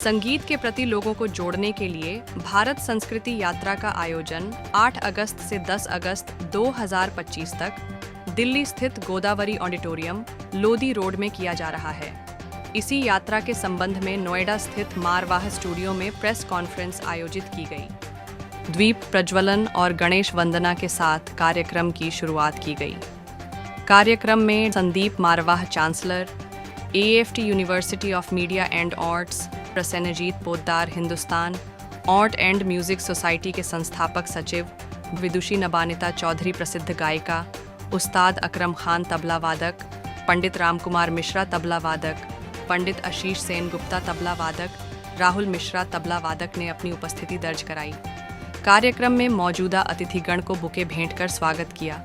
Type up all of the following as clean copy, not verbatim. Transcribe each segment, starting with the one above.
संगीत के प्रति लोगों को जोड़ने के लिए भारत संस्कृति यात्रा का आयोजन 8 अगस्त से 10 अगस्त 2025 तक दिल्ली स्थित गोदावरी ऑडिटोरियम, लोधी रोड में किया जा रहा है। इसी यात्रा के संबंध में नोएडा स्थित मारवाह स्टूडियो में प्रेस कॉन्फ्रेंस आयोजित की गई। द्वीप प्रज्वलन और गणेश वंदना के साथ कार्यक्रम की शुरुआत की गई। कार्यक्रम में Sandeep Marwah chancellor, AFT university of media and arts, Prasenjit Poddar Hindustan art and music society के संस्थापक सचिव, विदुषी नबानिता चौधरी प्रसिद्ध गायिका, उस्ताद अकरम खान तबला वादक, पंडित रामकुमार मिश्रा तबला वादक, पंडित आशीष सेन गुप्ता तबला वादक, राहुल मिश्रा तबला वादक ने अपनी उपस्थिति दर्ज कराई। कार्यक्रम में मौजूदा अतिथिगण को बुके भेंट कर स्वागत किया।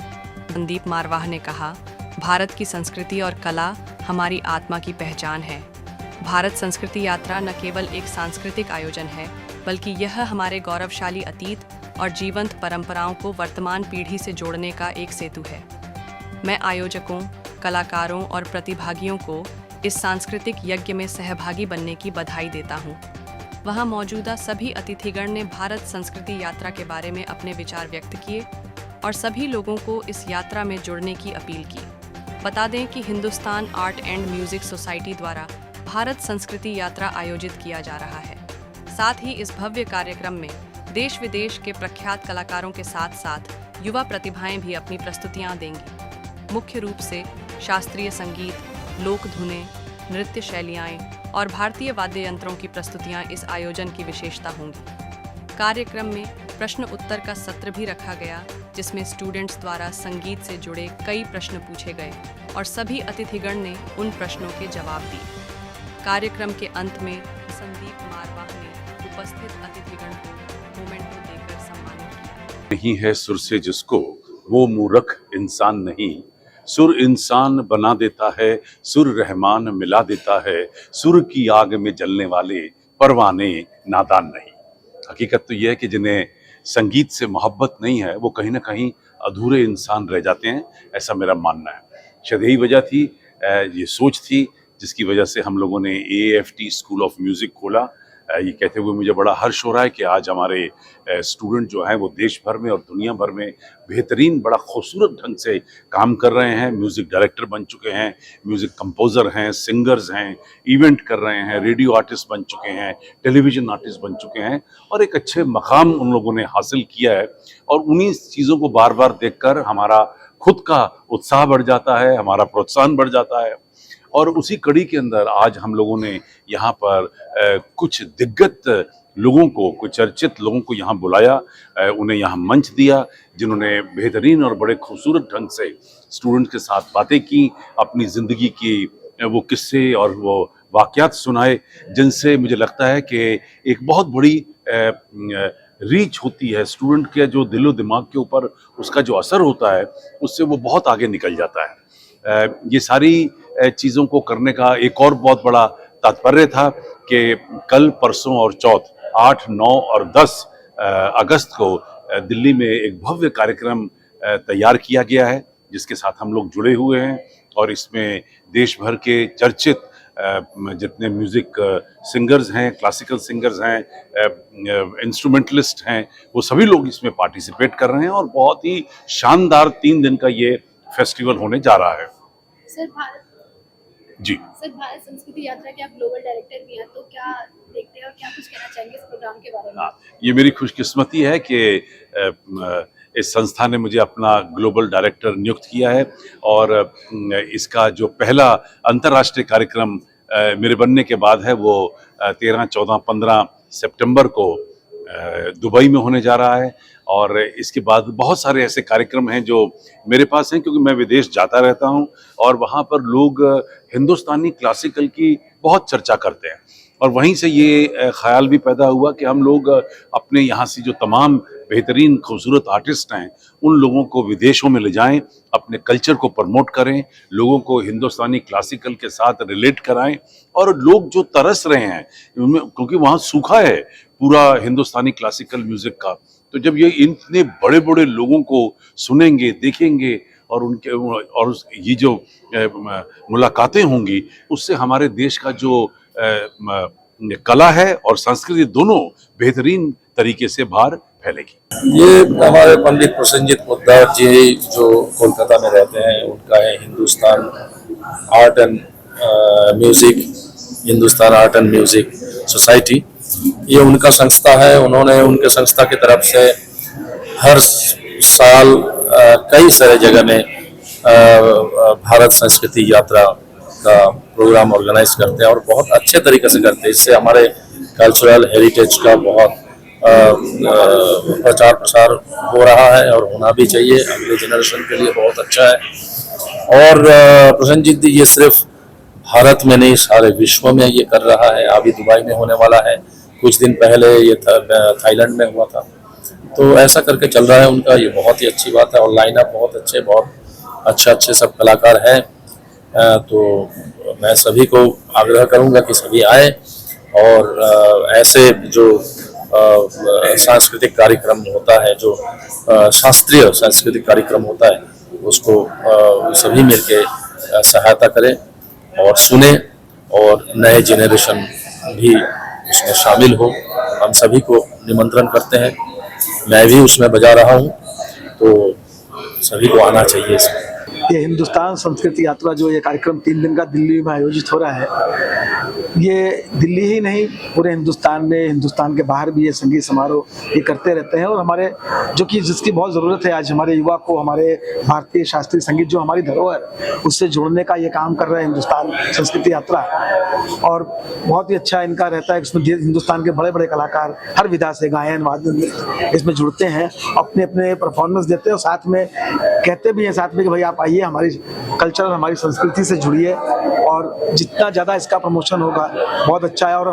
संदीप मारवाह ने कहा, भारत की संस्कृति और कला हमारी आत्मा की पहचान है। भारत संस्कृति यात्रा न केवल एक सांस्कृतिक आयोजन है, बल्कि यह हमारे गौरवशाली अतीत और जीवंत परंपराओं को वर्तमान पीढ़ी से जोड़ने का एक सेतु है। मैं आयोजकों, कलाकारों और प्रतिभागियों को इस सांस्कृतिक यज्ञ में सहभागी बनने की बधाई देता हूँ। वहाँ मौजूदा सभी अतिथिगण ने भारत संस्कृति यात्रा के बारे में अपने विचार व्यक्त किए और सभी लोगों को इस यात्रा में जुड़ने की अपील की। बता दें कि Hindustan art and music society द्वारा भारत संस्कृति यात्रा आयोजित किया जा रहा है। साथ ही इस भव्य कार्यक्रम में देश विदेश के प्रख्यात कलाकारों के साथ साथ युवा प्रतिभाएं भी अपनी प्रस्तुतियां देंगी। मुख्य रूप से शास्त्रीय संगीत, लोक धुनें, नृत्य शैलियाँ और भारतीय वाद्य यंत्रों की प्रस्तुतियां इस आयोजन की विशेषता होंगी। कार्यक्रम में प्रश्न उत्तर का सत्र भी रखा गया, जिसमें स्टूडेंट्स द्वारा संगीत से जुड़े कई प्रश्न पूछे गए और सभी अतिथिगण ने उन प्रश्नों के जवाब दिए। कार्यक्रम के अंत में संदीप मारवाह ने उपस्थित अतिथिगण को मोमेंटो देकर सम्मानित किया। नहीं है सुर से जिसको वो मूर्ख इंसान नहीं, सुर इंसान बना देता है, सुर रहमान मिला देता है, सुर की आग में जलने वाले परवाने नादान नहीं। हकीकत तो यह है कि जिन्हें संगीत से मोहब्बत नहीं है वो कहीं ना कहीं अधूरे इंसान रह जाते हैं, ऐसा मेरा मानना है। शायद यही वजह थी, ये सोच थी जिसकी वजह से हम लोगों ने AFT स्कूल ऑफ म्यूज़िक खोला। ये कहते हुए मुझे बड़ा हर्ष हो रहा है कि आज हमारे स्टूडेंट जो हैं वो देश भर में और दुनिया भर में बेहतरीन, बड़ा खूबसूरत ढंग से काम कर रहे हैं। म्यूज़िक डायरेक्टर बन चुके हैं, म्यूज़िक कंपोज़र हैं, सिंगर्स हैं, इवेंट कर रहे हैं, रेडियो आर्टिस्ट बन चुके हैं, टेलीविज़न आर्टिस्ट बन चुके हैं और एक अच्छे मकाम उन लोगों ने हासिल किया है। और उन्हीं चीज़ों को बार बार देखकर हमारा खुद का उत्साह बढ़ जाता है, हमारा प्रोत्साहन बढ़ जाता है। और उसी कड़ी के अंदर आज हम लोगों ने यहाँ पर कुछ दिग्गज लोगों को, कुछ चर्चित लोगों को यहाँ बुलाया, उन्हें यहाँ मंच दिया, जिन्होंने बेहतरीन और बड़े खूबसूरत ढंग से स्टूडेंट्स के साथ बातें की, अपनी ज़िंदगी की वो किस्से और वो वाक़यात सुनाए, जिनसे मुझे लगता है कि एक बहुत बड़ी रीच होती है स्टूडेंट के, जो दिलो दिमाग के ऊपर उसका जो असर होता है उससे वो बहुत आगे निकल जाता है। ये सारी चीज़ों को करने का एक और बहुत बड़ा तात्पर्य था कि कल, परसों और चौथ 8, 9 और 10 अगस्त को दिल्ली में एक भव्य कार्यक्रम तैयार किया गया है, जिसके साथ हम लोग जुड़े हुए हैं। और इसमें देश भर के चर्चित जितने म्यूज़िक सिंगर्स हैं, क्लासिकल सिंगर्स हैं, इंस्ट्रूमेंटलिस्ट हैं, वो सभी लोग इसमें पार्टिसिपेट कर रहे हैं और बहुत ही शानदार 3 दिन का ये फेस्टिवल होने जा रहा है। सर, भारत संस्कृति यात्रा के आप ग्लोबल डायरेक्टर भी हैं, तो क्या देखते हैं और क्या कुछ कहना चाहेंगे इस प्रोग्राम के बारे में? ये मेरी खुशकिस्मती है कि इस संस्था ने मुझे अपना ग्लोबल डायरेक्टर नियुक्त किया है और इसका जो पहला अंतर्राष्ट्रीय कार्यक्रम मेरे बनने के बाद है वो 13, 14, 15 सितंबर को दुबई में होने जा रहा है। और इसके बाद बहुत सारे ऐसे कार्यक्रम हैं जो मेरे पास हैं, क्योंकि मैं विदेश जाता रहता हूं और वहां पर लोग हिंदुस्तानी क्लासिकल की बहुत चर्चा करते हैं। और वहीं से ये ख्याल भी पैदा हुआ कि हम लोग अपने यहाँ से जो तमाम बेहतरीन खूबसूरत आर्टिस्ट हैं उन लोगों को विदेशों में ले जाएं, अपने कल्चर को प्रमोट करें, लोगों को हिंदुस्तानी क्लासिकल के साथ रिलेट कराएं। और लोग जो तरस रहे हैं, क्योंकि वहाँ सूखा है पूरा हिंदुस्तानी क्लासिकल म्यूज़िक का, तो जब ये इतने बड़े बड़े लोगों को सुनेंगे, देखेंगे और उनके और ये जो मुलाकातें होंगी, उससे हमारे देश का जो कला है और संस्कृति दोनों बेहतरीन तरीके से बाहर फैलेगी। ये हमारे पंडित प्रसेनजीत पोद्दार जी जो कोलकाता में रहते हैं, उनका है Hindustan art and music, Hindustan art and music society. ये उनका संस्था है। उन्होंने उनके संस्था की तरफ से हर साल कई सारे जगह में भारत संस्कृति यात्रा का प्रोग्राम ऑर्गेनाइज करते हैं और बहुत अच्छे तरीके से करते हैं। इससे हमारे कल्चरल हेरिटेज का बहुत प्रचार प्रसार हो रहा है और होना भी चाहिए। अगले जनरेशन के लिए बहुत अच्छा है। और प्रसेनजीत जी ये सिर्फ भारत में नहीं, सारे विश्व में ये कर रहा है। अभी दुबई में होने वाला है, कुछ दिन पहले ये थाईलैंड में हुआ था। तो ऐसा करके चल रहा है उनका, ये बहुत ही अच्छी बात है। और लाइनअप बहुत अच्छे, बहुत अच्छे सब कलाकार हैं। तो मैं सभी को आग्रह करूंगा कि सभी आए और ऐसे जो सांस्कृतिक कार्यक्रम होता है, जो शास्त्रीय सांस्कृतिक कार्यक्रम होता है, उसको सभी मिलके सहायता करें और सुने और नए जनरेशन भी उसमें शामिल हो। हम सभी को निमंत्रण करते हैं, मैं भी उसमें बजा रहा हूँ, तो सभी को आना चाहिए इसमें। ये हिंदुस्तान संस्कृति यात्रा जो ये कार्यक्रम 3 दिन का दिल्ली में आयोजित हो रहा है, ये दिल्ली ही नहीं पूरे हिंदुस्तान में, हिंदुस्तान के बाहर भी ये संगीत समारोह ये करते रहते हैं। और हमारे जो कि जिसकी बहुत ज़रूरत है आज हमारे युवा को, हमारे भारतीय शास्त्रीय संगीत जो हमारी धरोहर उससे जोड़ने का ये काम कर रहा है हिंदुस्तान संस्कृति यात्रा। और बहुत ही अच्छा इनका रहता है। इसमें हिंदुस्तान के बड़े बड़े कलाकार हर विधा से गायन वादन इसमें जुड़ते हैं, अपने अपने परफॉर्मेंस देते हैं और साथ में कहते भी हैं साथ में कि भाई आप आइए, हमारी कल्चर हमारी संस्कृति से जुड़िए। और जितना ज़्यादा इसका प्रमोशन होगा बहुत अच्छा है। और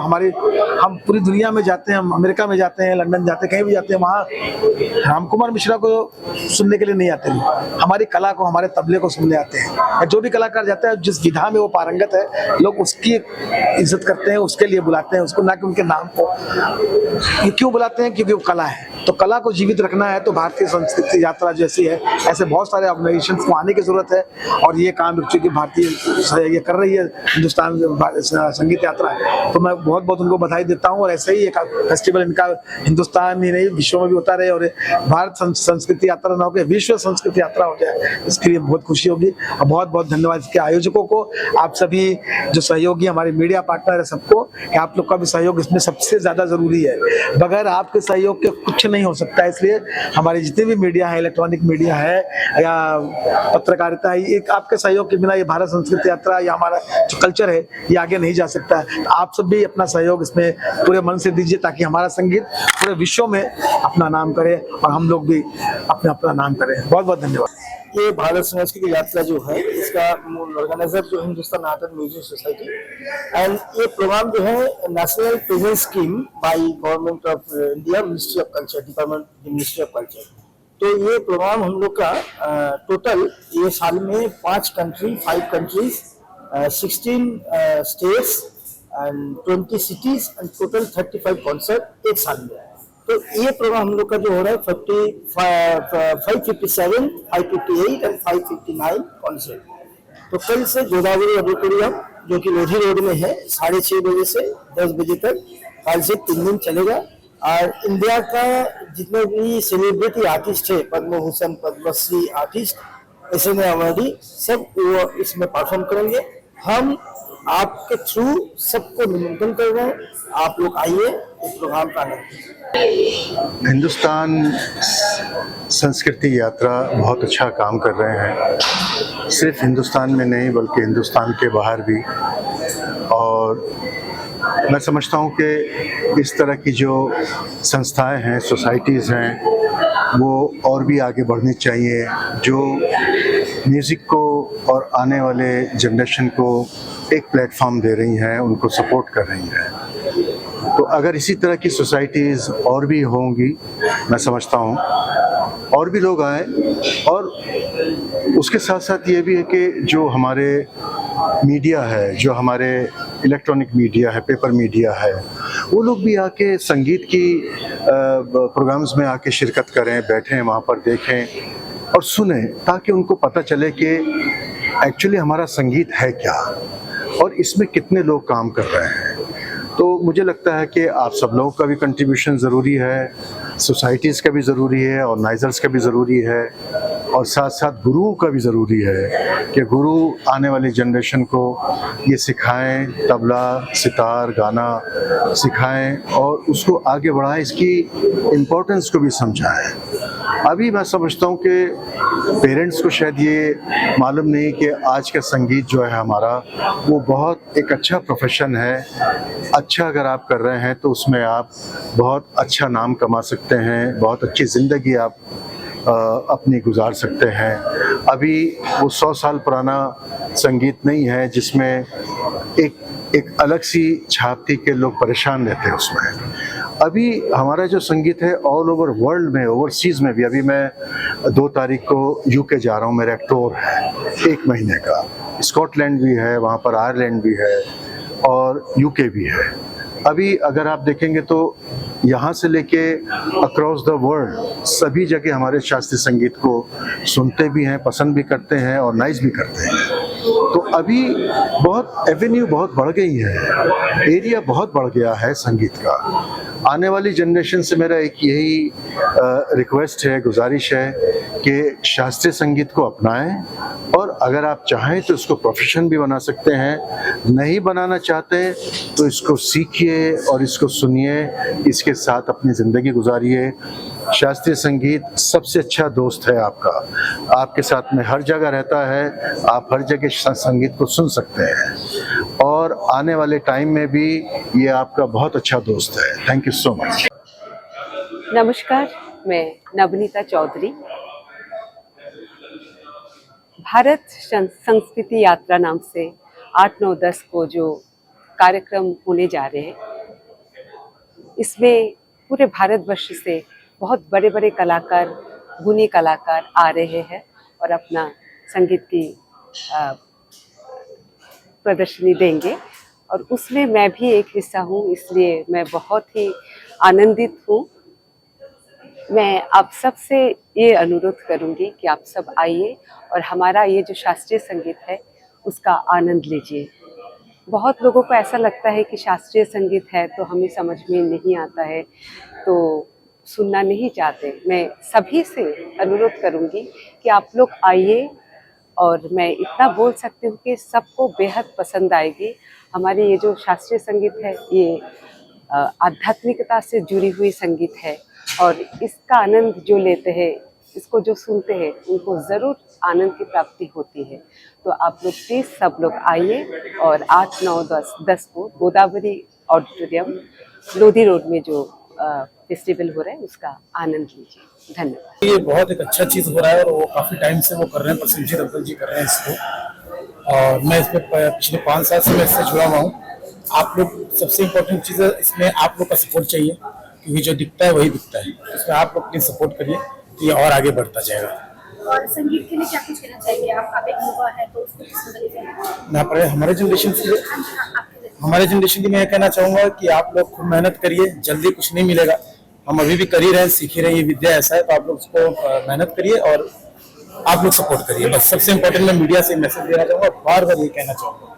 हम पूरी दुनिया में जाते हैं, हम अमेरिका में जाते हैं, लंदन जाते हैं, कहीं भी जाते हैं, वहाँ रामकुमार मिश्रा को सुनने के लिए नहीं आते लोग, हमारी कला को, हमारे तबले को सुनने आते हैं। जो भी कलाकार जाता है जिस विधा में वो पारंगत है, लोग उसकी इज्जत करते हैं, उसके लिए बुलाते हैं उसको, ना कि उनके नाम को। ये क्यों बुलाते हैं? क्योंकि वो कला है। तो कला को जीवित रखना है तो भारतीय संस्कृति यात्रा जैसी है, ऐसे बहुत सारे ऑर्गेनाइजेशन को आने की जरूरत है। और ये काम चूंकि भारतीय ये कर रही है हिंदुस्तान संगीत यात्रा, तो मैं बहुत बहुत उनको बधाई देता हूँ। और ऐसे ही एक फेस्टिवल इनका हिंदुस्तान ही नहीं विश्व में भी होता रहे और भारत संस्कृति यात्रा ना होकर विश्व संस्कृति यात्रा हो जाए, इसके लिए बहुत खुशी होगी। और बहुत बहुत धन्यवाद इसके आयोजकों को, आप सभी जो सहयोगी हमारे मीडिया पार्टनर है सबको, कि आप लोग का भी सहयोग इसमें सबसे ज़्यादा ज़रूरी है। बगैर आपके सहयोग के कुछ नहीं हो सकता है। इसलिए हमारे जितने भी मीडिया है, इलेक्ट्रॉनिक मीडिया है या पत्रकारिता है, एक आपके सहयोग के बिना ये भारत संस्कृति यात्रा या हमारा जो कल्चर है ये आगे नहीं जा सकता है। तो आप सब भी अपना सहयोग इसमें पूरे मन से दीजिए ताकि हमारा संगीत पूरे विश्व में अपना नाम करे और हम लोग भी अपना नाम करें। बहुत बहुत धन्यवाद। ये भारत संस्कृति यात्रा जो है, इसका मूल ऑर्गेनाइजर जो Hindustan art and music society, and ये प्रोग्राम जो है national presence scheme by government of India, ministry of culture, department ministry of culture. तो ये प्रोग्राम हम लोग का टोटल ये साल में 5 countries, 16 states and 20 cities and total 35 concert एक साल में। तो ये प्रोग्राम हम लोग का जो हो रहा है 557, 558 एंड 559 कॉन्सर्ट। तो कल से गोदावरी ऑडिटोरियम जो कि लोधी रोड में है, 6:30 बजे से 10 बजे तक कल से 3 दिन चलेगा। और इंडिया का जितने भी सेलिब्रिटी आर्टिस्ट है, पद्म भूषण, पद्मश्री आर्टिस्ट, ऐसे में अवार्डी सब वो इसमें परफॉर्म करेंगे। हम आपके थ्रू सबको निमंत्रण कर रहे हैं, आप लोग आइए इस प्रोग्राम का आनंद। हिंदुस्तान संस्कृति यात्रा बहुत अच्छा काम कर रहे हैं, सिर्फ हिंदुस्तान में नहीं बल्कि हिंदुस्तान के बाहर भी। और मैं समझता हूँ कि इस तरह की जो संस्थाएं हैं, सोसाइटीज़ हैं, वो और भी आगे बढ़नी चाहिए, जो म्यूज़िक को और आने वाले जनरेशन को एक प्लेटफॉर्म दे रही हैं, उनको सपोर्ट कर रही हैं। तो अगर इसी तरह की सोसाइटीज़ और भी होंगी, मैं समझता हूँ और भी लोग आए। और उसके साथ साथ ये भी है कि जो हमारे मीडिया है, जो हमारे इलेक्ट्रॉनिक मीडिया है, पेपर मीडिया है, वो लोग भी आके संगीत की प्रोग्राम्स में आके शिरकत करें, बैठें वहाँ पर, देखें और सुने, ताकि उनको पता चले कि एक्चुअली हमारा संगीत है क्या और इसमें कितने लोग काम कर रहे हैं। तो मुझे लगता है कि आप सब लोगों का भी कंट्रीब्यूशन ज़रूरी है, सोसाइटीज़ का भी ज़रूरी है, ऑर्गेनाइजर्स का भी ज़रूरी है, और साथ साथ गुरुओं का भी ज़रूरी है कि गुरु आने वाली जनरेशन को ये सिखाएं, तबला, सितार, गाना सिखाएं और उसको आगे बढ़ाएं, इसकी इम्पोर्टेंस को भी समझाएं। अभी मैं समझता हूँ कि पेरेंट्स को शायद ये मालूम नहीं कि आज का संगीत जो है हमारा, वो बहुत एक अच्छा प्रोफेशन है। अच्छा अगर आप कर रहे हैं तो उसमें आप बहुत अच्छा नाम कमा सकते हैं, बहुत अच्छी ज़िंदगी आप अपनी गुजार सकते हैं। अभी वो 100 साल पुराना संगीत नहीं है जिसमें एक अलग सी छाप थी कि लोग परेशान रहते हैं उसमें। अभी हमारा जो संगीत है ऑल ओवर वर्ल्ड में, ओवरसीज़ में भी, अभी मैं 2 तारीख को यूके जा रहा हूँ, मेरा एक टूर है 1 महीने का। स्कॉटलैंड भी है, वहाँ पर आयरलैंड भी है और यूके भी है। अभी अगर आप देखेंगे तो यहाँ से लेके अक्रॉस द वर्ल्ड सभी जगह हमारे शास्त्रीय संगीत को सुनते भी हैं, पसंद भी करते हैं और नाइस भी करते हैं। तो अभी बहुत एवेन्यू बहुत बढ़ गई है, एरिया बहुत बढ़ गया है संगीत का। आने वाली जनरेशन से मेरा एक यही रिक्वेस्ट है, गुजारिश है कि शास्त्रीय संगीत को अपनाएं, और अगर आप चाहें तो इसको प्रोफेशन भी बना सकते हैं। नहीं बनाना चाहते तो इसको सीखिए और इसको सुनिए, इसके साथ अपनी ज़िंदगी गुजारिए। शास्त्रीय संगीत सबसे अच्छा दोस्त है आपका, आपके साथ में हर जगह रहता है, आप हर जगह संगीत को सुन सकते हैं और आने वाले टाइम में भी ये आपका बहुत अच्छा दोस्त है। Thank you so much. नमस्कार, मैं नवनीता चौधरी। भारत संस्कृति यात्रा नाम से 8, 9, 10 को जो कार्यक्रम होने जा रहे हैं, इसमें पूरे भारतवर्ष से बहुत बड़े बड़े कलाकार, गुणी कलाकार आ रहे हैं और अपना संगीत की प्रदर्शनी देंगे, और उसमें मैं भी एक हिस्सा हूँ, इसलिए मैं बहुत ही आनंदित हूँ। मैं आप सब से ये अनुरोध करूँगी कि आप सब आइए और हमारा ये जो शास्त्रीय संगीत है उसका आनंद लीजिए। बहुत लोगों को ऐसा लगता है कि शास्त्रीय संगीत है तो हमें समझ में नहीं आता है, तो सुनना नहीं चाहते। मैं सभी से अनुरोध करूँगी कि आप लोग आइए, और मैं इतना बोल सकती हूँ कि सबको बेहद पसंद आएगी। हमारे ये जो शास्त्रीय संगीत है ये आध्यात्मिकता से जुड़ी हुई संगीत है, और इसका आनंद जो लेते हैं, इसको जो सुनते हैं, उनको ज़रूर आनंद की प्राप्ति होती है। तो आप लोग प्लीज़ सब लोग आइए और 8, 9, 10 को गोदावरी ऑडिटोरियम, लोधी रोड में जो फेस्टिवल हो रहा है उसका आनंद लीजिए। धन्यवाद। ये बहुत एक अच्छा चीज़ हो रहा है और वो काफ़ी टाइम से वो कर रहे हैं, प्रसेनजीत अंकल जी कर रहे हैं इसको, और मैं इसमें पिछले 5 साल से मैं इससे जुड़ा हुआ हूँ। आप लोग, सबसे इम्पोर्टेंट चीज़ है इसमें आप लोग का सपोर्ट चाहिए, क्योंकि जो दिखता है वही दिखता है। इसमें आप लोग प्लीज सपोर्ट करिए, तो ये और आगे बढ़ता जाएगा। और संगीत के लिए क्या कुछ कहना चाहिए आप एक युवा है तो उसको किस तरह से मैं पर हमारे जनरेशन के लिए मैं कहना चाहूँगा कि आप लोग खूब मेहनत करिए, जल्दी कुछ नहीं मिलेगा। हम अभी भी कर ही रहे हैं, सीख ही रहे हैं, ये विद्या ऐसा है, तो आप लोग उसको मेहनत करिए और आप लोग सपोर्ट करिए। बस सबसे इम्पोर्टेंट मैं मीडिया से मैसेज देना चाहूँगा, बार बार ये कहना चाहूँगा।